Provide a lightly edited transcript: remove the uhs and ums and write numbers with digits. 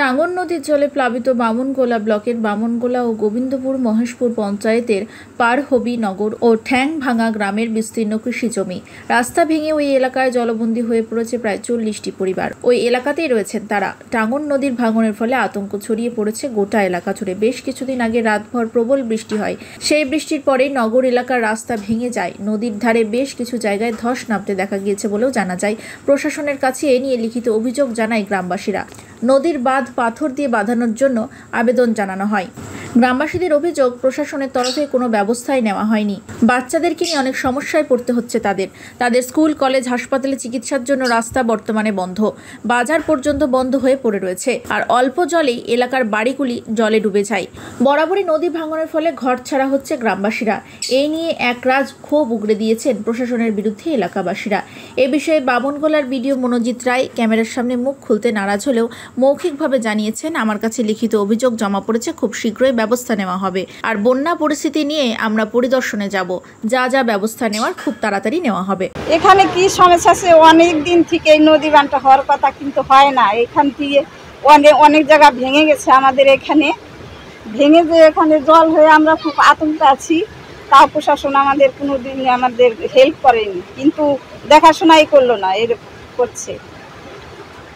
টাঙ্গন নদীর জলে প্লাবিত বামনগোলা ব্লকের বামনগোলা ও গোবিন্দপুর মহেশপুর পঞ্চায়েতের পারহবি নগর ও ঠ্যাংভাঙা গ্রামের বিস্তীর্ণ কৃষি জমি। রাস্তা ভেঙে ওই এলাকায় জলবন্দী হয়ে পড়েছে প্রায় 40টি পরিবার। ওই এলাকাতেই রয়েছেন তারা। টাঙ্গন নদীর ভাঙনের ফলে আতঙ্ক ছড়িয়ে পড়েছে গোটা এলাকা জুড়ে। বেশ কিছুদিন আগে রাতভর প্রবল বৃষ্টি হয়। সেই বৃষ্টির পরেই নগর এলাকার রাস্তা ভেঙে যায়। নদীর ধারে বেশ কিছু জায়গায় ধস নামতে দেখা গিয়েছে বলেও জানা যায়। প্রশাসনের কাছে এ নিয়ে লিখিত অভিযোগ জানায় গ্রামবাসীরা। নদীর বাঁধ পাথর দিয়ে বাঁধানোর জন্য আবেদন জানানো হয়। গ্রামবাসীদের অভিযোগ, প্রশাসনের তরফে কোনো ব্যবস্থাই নেওয়া হয়নি। বাচ্চাদেরকে নিয়ে অনেক সমস্যায় পড়তে হচ্ছে তাদের স্কুল, কলেজ, হাসপাতালে চিকিৎসার জন্য রাস্তা বর্তমানে বন্ধ। বাজার পর্যন্ত বন্ধ হয়ে পড়ে রয়েছে। আর অল্প জলেই এলাকার বাড়িগুলি জলে ডুবে যায়। বরাবরই নদী ভাঙনের ফলে ঘর ছাড়া হচ্ছে গ্রামবাসীরা। এই নিয়ে একরাশ ক্ষোভ উগড়ে দিয়েছেন প্রশাসনের বিরুদ্ধে এলাকাবাসীরা। এ বিষয়ে বামনগোলার বিডিও মনোজিৎ রায় ক্যামেরার সামনে মুখ খুলতে নারাজ হলেও মৌখিকভাবে জানিয়েছেন, আমার কাছে লিখিত অভিযোগ জমা পড়েছে, খুব শীঘ্রই ব্যবস্থা নেওয়া হবে। আর বন্যা পরিস্থিতি নিয়ে আমরা পরিদর্শনে যাব। যা ব্যবস্থা নেওয়ার খুব তাড়াতাড়ি নেওয়া হবে। এখানে কি সমস্যা আছে, অনেক দিন থেকে এই নদী বানটা হওয়ার কথা, কিন্তু হয় না। এখান থেকে অনেক জায়গা ভেঙে গেছে। আমাদের এখানে ভেঙে যে এখানে জল হয়ে আমরা খুব আতঙ্কে আছি। তাও প্রশাসন আমাদের কোনোদিন আমাদের হেল্প করেনি, কিন্তু দেখাশোনাই করলো না, এরকম করছে।